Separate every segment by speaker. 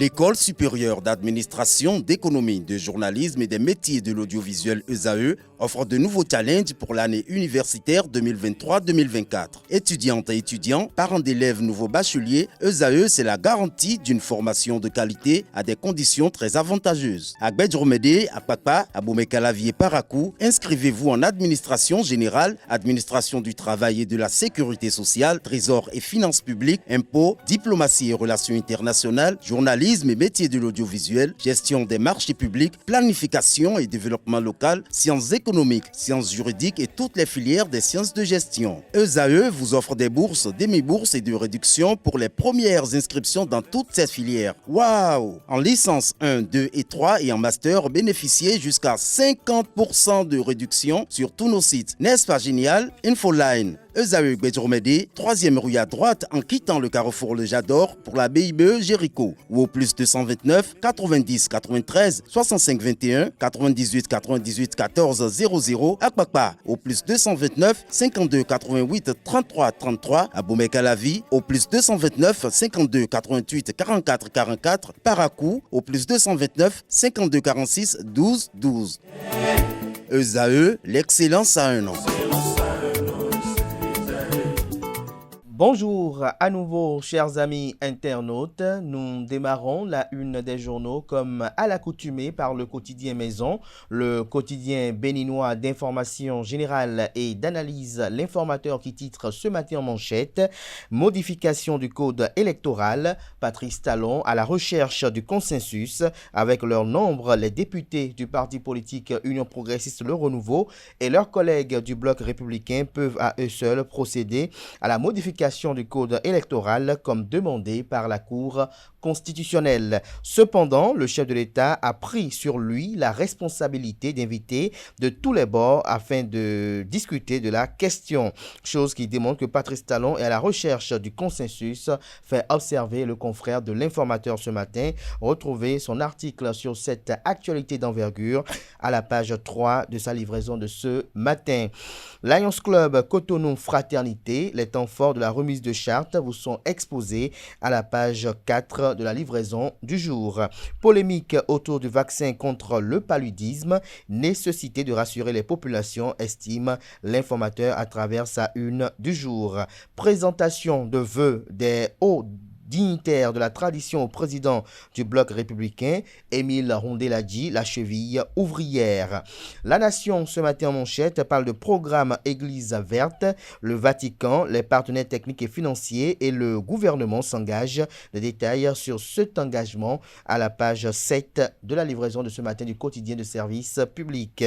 Speaker 1: L'École supérieure d'administration, d'économie, de journalisme et des métiers de l'audiovisuel ESAE offre de nouveaux challenges pour l'année universitaire 2023-2024. Étudiantes et étudiants, parents d'élèves nouveaux bacheliers, ESAE, c'est la garantie d'une formation de qualité à des conditions très avantageuses. À Gbedjromede, à Papa, à Boumekalavi et Parakou, inscrivez-vous en administration générale, administration du travail et de la sécurité sociale, trésor et finances publiques, impôts, diplomatie et relations internationales, journalisme et métiers de l'audiovisuel, gestion des marchés publics, planification et développement local, sciences économiques, sciences juridiques et toutes les filières des sciences de gestion. ESAE vous offre des bourses, demi-bourses et de réductions pour les premières inscriptions dans toutes ces filières. Waouh! En licence 1, 2 et 3 et en master, bénéficiez jusqu'à 50% de réduction sur tous nos sites. N'est-ce pas génial? Infoline. ESAE Gbedjromede, 3e rue à droite en quittant le carrefour Le Jador pour la BIBE Jéricho ou au plus 229 90 93 65 21 98 98 14 00 à Kpakpa au plus 229 52 88 33 33 à Boumekalavi au plus 229 52 88 44 44 Parakou au plus 229 52 46 12 12. ESAE, l'excellence à un an.
Speaker 2: Bonjour à nouveau, chers amis internautes. Nous démarrons la une des journaux comme à l'accoutumée par le quotidien Maison, le quotidien béninois d'information générale et d'analyse, l'informateur qui titre ce matin en manchette « Modification du code électoral, Patrice Talon à la recherche du consensus ». Avec leur nombre, les députés du parti politique Union progressiste Le Renouveau et leurs collègues du bloc républicain peuvent à eux seuls procéder à la modification du code électoral comme demandé par la Cour constitutionnelle. Cependant, le chef de l'État a pris sur lui la responsabilité d'inviter de tous les bords afin de discuter de la question, chose qui démontre que Patrice Talon est à la recherche du consensus, fait observer le confrère de l'Informateur ce matin. Retrouvez son article sur cette actualité d'envergure à la page 3 de sa livraison de ce matin. Lions Club Cotonou Fraternité, les temps forts de la remise de charte vous sont exposés à la page 4 de la livraison du jour. Polémique autour du vaccin contre le paludisme, nécessité de rassurer les populations, estime l'informateur à travers sa une du jour. Présentation de vœux des hauts dignitaire de la tradition au président du bloc républicain, Émile Rondeladji, la cheville ouvrière. La Nation, ce matin en manchette, parle de programme Église verte. Le Vatican, les partenaires techniques et financiers et le gouvernement s'engagent. Les détails sur cet engagement à la page 7 de la livraison de ce matin du quotidien de service public.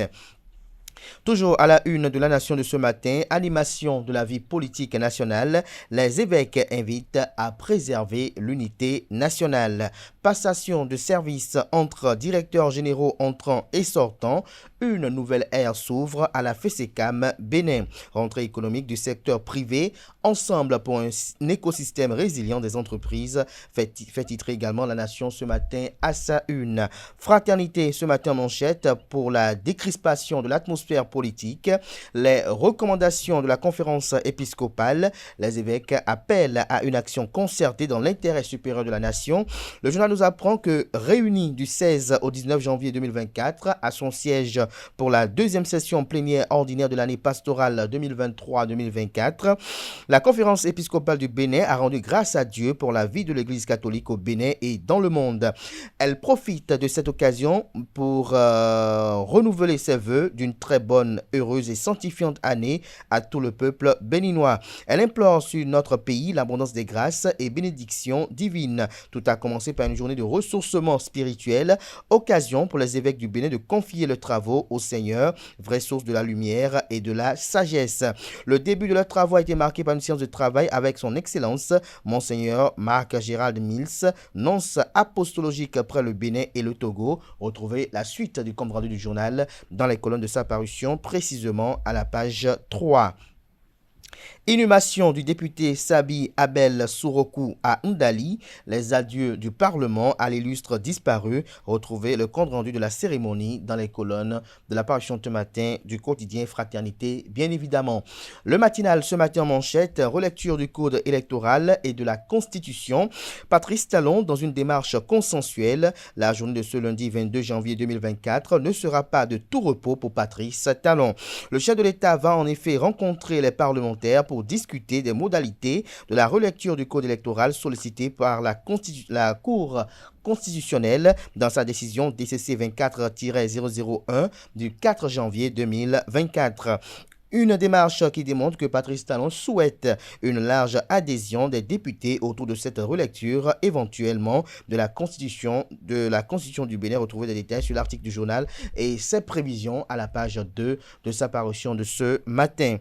Speaker 2: Toujours à la une de la Nation de ce matin, animation de la vie politique nationale, les évêques invitent à préserver l'unité nationale. Passation de service entre directeurs généraux entrants et sortants, une nouvelle ère s'ouvre à la FESECAM Bénin. Rentrée économique du secteur privé, ensemble pour un écosystème résilient des entreprises, fait titrer également la Nation ce matin à sa une. Fraternité ce matin en manchette pour la décrispation de l'atmosphère politique, les recommandations de la conférence épiscopale, les évêques appellent à une action concertée dans l'intérêt supérieur de la nation. Le journal nous apprend que réunis du 16 au 19 janvier 2024 à son siège pour la deuxième session plénière ordinaire de l'année pastorale 2023-2024, la conférence épiscopale du Bénin a rendu grâce à Dieu pour la vie de l'Église catholique au Bénin et dans le monde. Elle profite de cette occasion pour renouveler ses vœux d'une très bonne, heureuse et sanctifiante année à tout le peuple béninois. Elle implore sur notre pays l'abondance des grâces et bénédictions divines. Tout a commencé par une journée de ressourcement spirituel, occasion pour les évêques du Bénin de confier leurs travaux au Seigneur, vraie source de la lumière et de la sagesse. Le début de leurs travaux a été marqué par une séance de travail avec son Excellence, Monseigneur Marc Gérald Mills, nonce apostologique près le Bénin et le Togo. Retrouvez la suite du compte rendu du journal dans les colonnes de sa parution, précisément à la page 3. Inhumation du député Sabi Abel Sourokou à Ndali, les adieux du Parlement à l'illustre disparu, retrouvez le compte-rendu de la cérémonie dans les colonnes de la parution ce matin du quotidien Fraternité, bien évidemment. Le matinal ce matin en manchette, relecture du code électoral et de la Constitution. Patrice Talon, dans une démarche consensuelle, la journée de ce lundi 22 janvier 2024 ne sera pas de tout repos pour Patrice Talon. Le chef de l'État va en effet rencontrer les parlementaires pour discuter des modalités de la relecture du code électoral sollicité par la Cour constitutionnelle dans sa décision DCC 24-001 du 4 janvier 2024. Une démarche qui démontre que Patrice Talon souhaite une large adhésion des députés autour de cette relecture, éventuellement de la Constitution du Bénin. Retrouvez des détails sur l'article du journal et ses prévisions à la page 2 de sa parution de ce matin.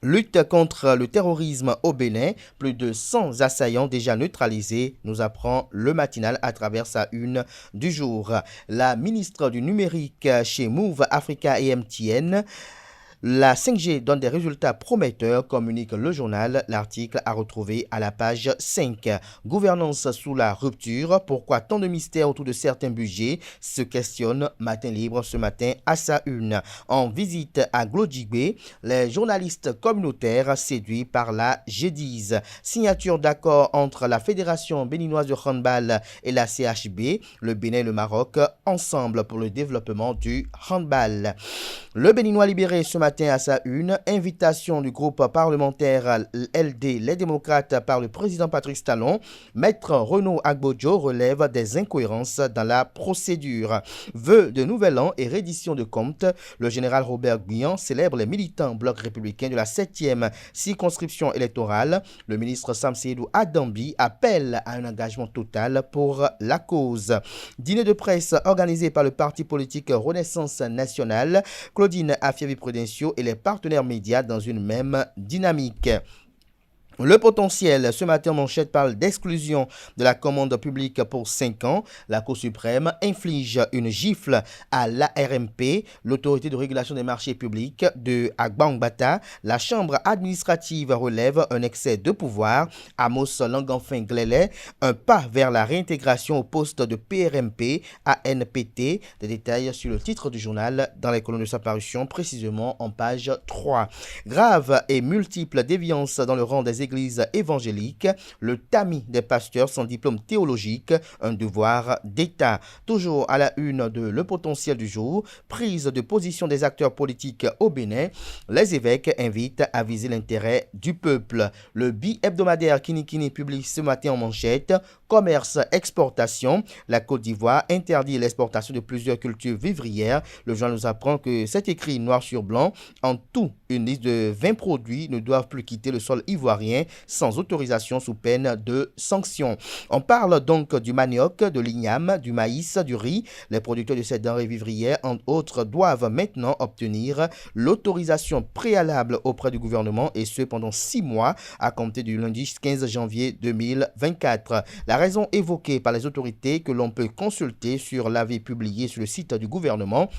Speaker 2: Lutte contre le terrorisme au Bénin, plus de 100 assaillants déjà neutralisés, nous apprend le matinal à travers sa une du jour. La ministre du numérique chez Move Africa et MTN, la 5G donne des résultats prometteurs, communique le journal. L'article à retrouver à la page 5. Gouvernance sous la rupture. Pourquoi tant de mystères autour de certains budgets? Se questionne Matin Libre ce matin à sa une. En visite à Glodjibé, les journalistes communautaires séduits par la G10. Signature d'accord entre la Fédération béninoise de handball et la CHB, le Bénin et le Maroc, ensemble pour le développement du handball. Le Béninois libéré ce matin à sa une, invitation du groupe parlementaire LD, les démocrates par le président Patrice Talon. Maître Renaud Agbodjo relève des incohérences dans la procédure. Vœux de nouvel an et reddition de comptes. Le général Robert Guyan célèbre les militants bloc républicain de la 7e circonscription électorale. Le ministre Sam Seydou Adambi appelle à un engagement total pour la cause. Dîner de presse organisé par le parti politique Renaissance nationale. Claudine Afievi-Prudencio et les partenaires médias dans une même dynamique. Le potentiel, ce matin, manchette parle d'exclusion de la commande publique pour 5 ans. La Cour suprême inflige une gifle à l'ARMP, l'autorité de régulation des marchés publics de Agbangbata. La Chambre administrative relève un excès de pouvoir. Amos Langanfin-Glele, un pas vers la réintégration au poste de PRMP à NPT. Des détails sur le titre du journal dans les colonnes de sa parution, précisément en page 3. Grave et multiples déviances dans le rang des églises évangéliques, le tamis des pasteurs sans diplôme théologique, un devoir d'État. Toujours à la une de Le Potentiel du jour, prise de position des acteurs politiques au Bénin, les évêques invitent à viser l'intérêt du peuple. Le bi-hebdomadaire Kinikini publie ce matin en manchette, commerce, exportation, la Côte d'Ivoire interdit l'exportation de plusieurs cultures vivrières. Le journal nous apprend que c'est écrit noir sur blanc, en tout, une liste de 20 produits ne doivent plus quitter le sol ivoirien sans autorisation sous peine de sanctions. On parle donc du manioc, de l'igname, du maïs, du riz. Les producteurs de ces denrées vivrières, entre autres, doivent maintenant obtenir l'autorisation préalable auprès du gouvernement et ce pendant 6 mois à compter du lundi 15 janvier 2024. La raison évoquée par les autorités que l'on peut consulter sur l'avis publié sur le site du gouvernement.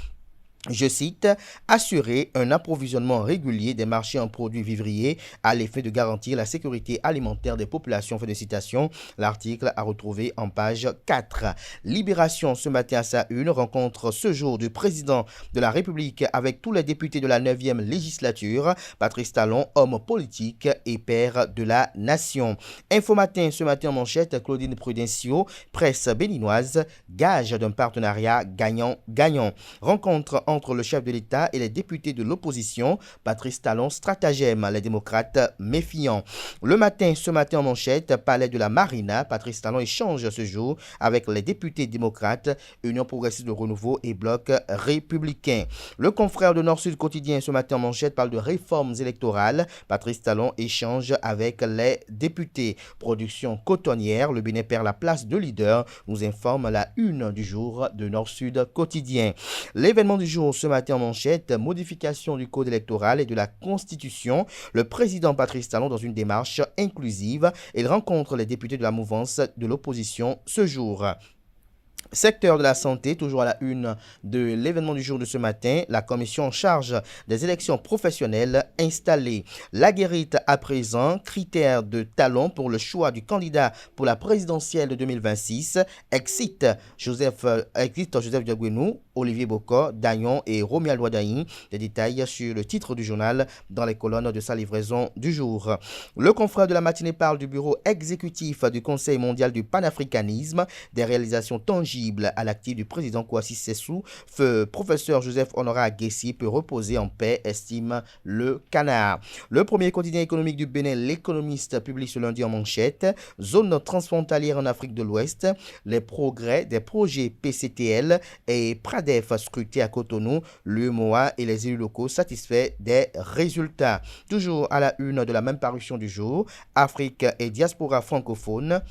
Speaker 2: Je cite, assurer un approvisionnement régulier des marchés en produits vivriers à l'effet de garantir la sécurité alimentaire des populations. Fin de citation. L'article à retrouver en page 4. Libération ce matin à sa une rencontre ce jour du président de la République avec tous les députés de la 9e législature. Patrice Talon, homme politique et père de la nation. Info matin ce matin en manchette, Claudine Prudencio, presse béninoise, gage d'un partenariat gagnant-gagnant. Rencontre entre le chef de l'État et les députés de l'opposition. Patrice Talon, stratagème, les démocrates méfiants. Le matin, ce matin en manchette, palais de la Marina, Patrice Talon échange ce jour avec les députés démocrates, Union progressiste de renouveau et bloc républicain. Le confrère de Nord-Sud quotidien ce matin en manchette parle de réformes électorales. Patrice Talon échange avec les députés. Production cotonnière, le Bénin perd la place de leader, nous informe la une du jour de Nord-Sud quotidien. L'événement du jour ce matin en manchette, modification du code électoral et de la Constitution. Le président Patrice Talon dans une démarche inclusive. Il rencontre les députés de la mouvance de l'opposition ce jour. Secteur de la santé, toujours à la une de l'événement du jour de ce matin, la commission en charge des élections professionnelles installée. La guérite à présent, critères de talent pour le choix du candidat pour la présidentielle de 2026, excite Joseph Diogwenou, Olivier Bocor, Dayon et Romuald Wadaïn. Des détails sur le titre du journal dans les colonnes de sa livraison du jour. Le confrère de la matinée parle du bureau exécutif du Conseil mondial du panafricanisme, des réalisations tangibles à l'actif du président Kouassi Sessou. Professeur Joseph Honorat Guessi peut reposer en paix, estime le Canard. Le premier quotidien économique du Bénin, l'Économiste, publie ce lundi en manchette: zone transfrontalière en Afrique de l'Ouest, les progrès des projets PCTL et Pradef scrutés à Cotonou, l'UEMOA et les élus locaux satisfaits des résultats. Toujours à la une de la même parution du jour, Afrique et diaspora francophone.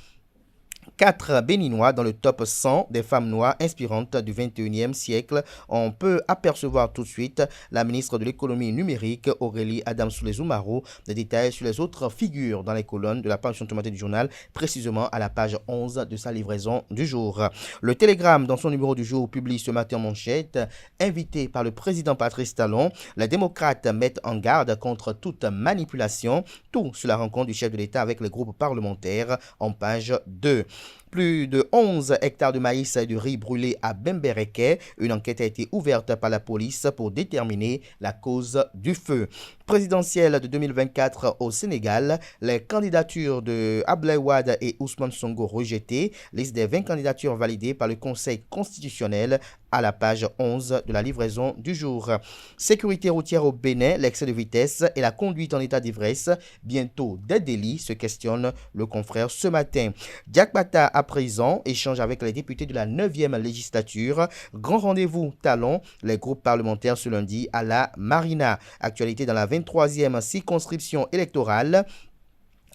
Speaker 2: 4 Béninois dans le top 100 des femmes noires inspirantes du 21e siècle. On peut apercevoir tout de suite la ministre de l'économie numérique, Aurélie Adamsoulé-Zoumaro. Des détails sur les autres figures dans les colonnes de la parution automatique du journal, précisément à la page 11 de sa livraison du jour. Le Télégramme, dans son numéro du jour, publie ce matin en manchette: invité par le président Patrice Talon, les démocrates mettent en garde contre toute manipulation. Tout sur la rencontre du chef de l'État avec les groupes parlementaires en page 2. Plus de 11 hectares de maïs et de riz brûlés à Bembereke. Une enquête a été ouverte par la police pour déterminer la cause du feu. Présidentielle de 2024 au Sénégal, les candidatures de Abdoulaye Wade et Ousmane Sonko rejetées. Liste des 20 candidatures validées par le Conseil constitutionnel à la page 11 de la livraison du jour. Sécurité routière au Bénin, l'excès de vitesse et la conduite en état d'ivresse, bientôt des délits, se questionne le confrère ce matin. Diakbata à présent, échange avec les députés de la 9e législature. Grand rendez-vous talon, les groupes parlementaires ce lundi à la Marina. Actualité dans la 23e circonscription électorale.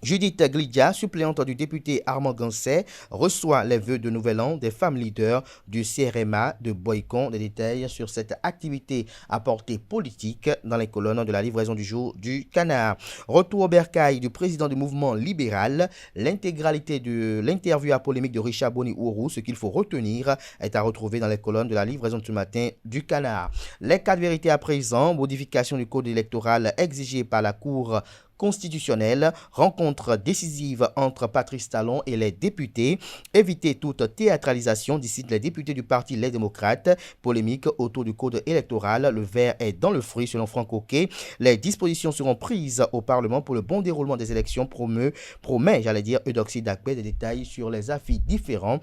Speaker 2: Judith Glidia, suppléante du député Armand Gansset, reçoit les vœux de nouvel an des femmes leaders du CRMA de Boycon. Des détails sur cette activité à portée politique dans les colonnes de la livraison du jour du Canard. Retour au bercail du président du mouvement libéral. L'intégralité de l'interview à polémique de Richard Boni-Ourou, ce qu'il faut retenir, est à retrouver dans les colonnes de la livraison de ce matin du Canard. Les 4 vérités à présent, modification du code électoral exigée par la Cour constitutionnelle, rencontre décisive entre Patrice Talon et les députés, éviter toute théâtralisation, décident les députés du parti Les Démocrates, polémique autour du code électoral, le verre est dans le fruit selon Franck Oquet, les dispositions seront prises au Parlement pour le bon déroulement des élections, promet, Eudoxie Dakpe. Des détails sur les avis différents,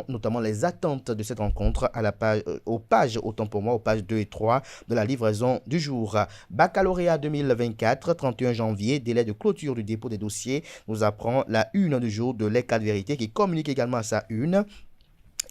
Speaker 2: notamment les attentes de cette rencontre à la page, aux pages 2 et 3 de la livraison du jour. Baccalauréat 2024, 31 janvier, délai de clôture du dépôt des dossiers, nous apprend la une du jour de Les 4 vérités qui communique également à sa une.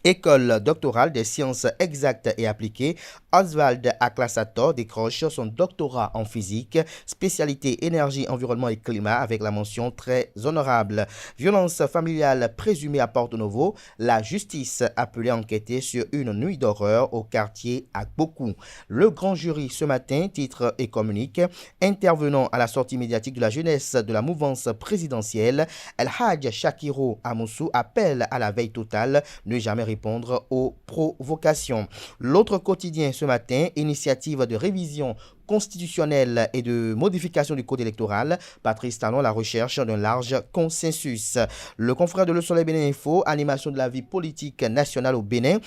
Speaker 2: École doctorale des sciences exactes et appliquées, Oswald Aklassator décroche son doctorat en physique, spécialité énergie, environnement et climat avec la mention très honorable. Violence familiale présumée à Porto Novo, la justice appelée à enquêter sur une nuit d'horreur au quartier Agbokou. Le grand jury ce matin, titre et communique, intervenant à la sortie médiatique de la jeunesse de la mouvance présidentielle, El Hadj Shakiro Amoussou appelle à la veille totale, ne jamais répondre aux provocations. L'autre quotidien ce matin, initiative de révision constitutionnelle et de modification du code électoral, Patrice Talon la recherche d'un large consensus. Le confrère de Le Soleil Bénin Info, animation de la vie politique nationale au Bénin,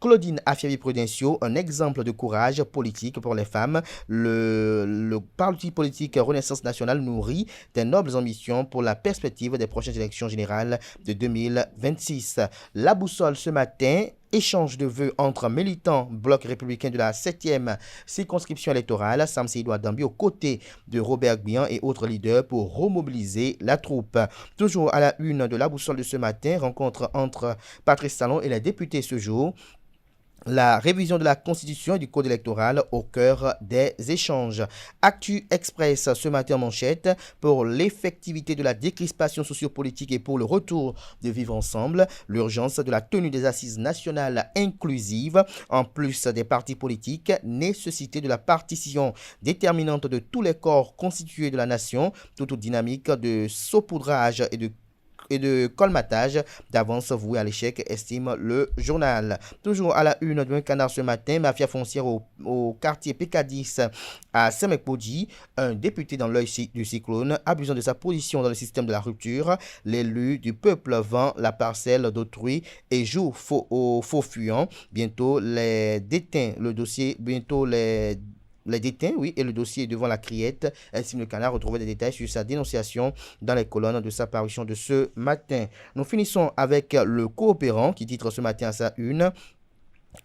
Speaker 2: Claudine Afiavi-Prudencio, un exemple de courage politique pour les femmes. Le parti politique Renaissance nationale nourrit des nobles ambitions pour la perspective des prochaines élections générales de 2026. La boussole ce matin, échange de vœux entre militants bloc républicain de la 7e circonscription électorale, Sam Seydou Adambi aux côtés de Robert Gbian et autres leaders pour remobiliser la troupe. Toujours à la une de la boussole de ce matin, rencontre entre Patrice Talon et les députés ce jour. La révision de la Constitution et du Code électoral au cœur des échanges. Actu Express ce matin en manchette pour l'effectivité de la décrispation sociopolitique et pour le retour de vivre ensemble. L'urgence de la tenue des assises nationales inclusives, en plus des partis politiques, nécessité de la partition déterminante de tous les corps constitués de la nation, toute dynamique de saupoudrage et de de colmatage d'avance vouée à l'échec, estime le journal. Toujours à la une d'un canard ce matin, mafia foncière au quartier PK10 à Semekpodji, un député dans l'œil du cyclone, abusant de sa position dans le système de la rupture, l'élu du peuple vend la parcelle d'autrui et joue au faux fuyant. Bientôt les déteints, les déteints, oui, et le dossier est devant la criette. Estime le canard. Retrouver des détails sur sa dénonciation dans les colonnes de sa parution de ce matin. Nous finissons avec le coopérant qui titre ce matin à sa une.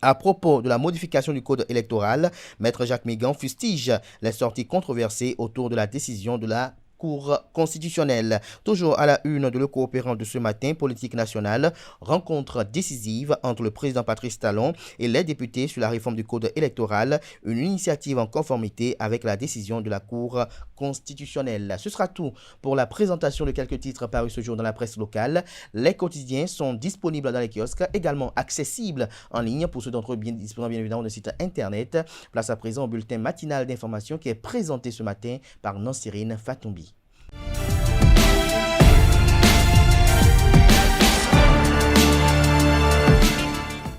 Speaker 2: À propos de la modification du code électoral, Maître Jacques Mégan fustige les sorties controversées autour de la décision de la Cour constitutionnelle. Toujours à la une de Le Coopérant de ce matin, politique nationale, rencontre décisive entre le président Patrice Talon et les députés sur la réforme du code électoral, une initiative en conformité avec la décision de la Cour constitutionnelle. Ce sera tout pour la présentation de quelques titres parus ce jour dans la presse locale. Les quotidiens sont disponibles dans les kiosques, également accessibles en ligne pour ceux d'entre eux bien évidemment de site internet. Place à présent au bulletin matinal d'information qui est présenté ce matin par Nancirine Fatoumbi.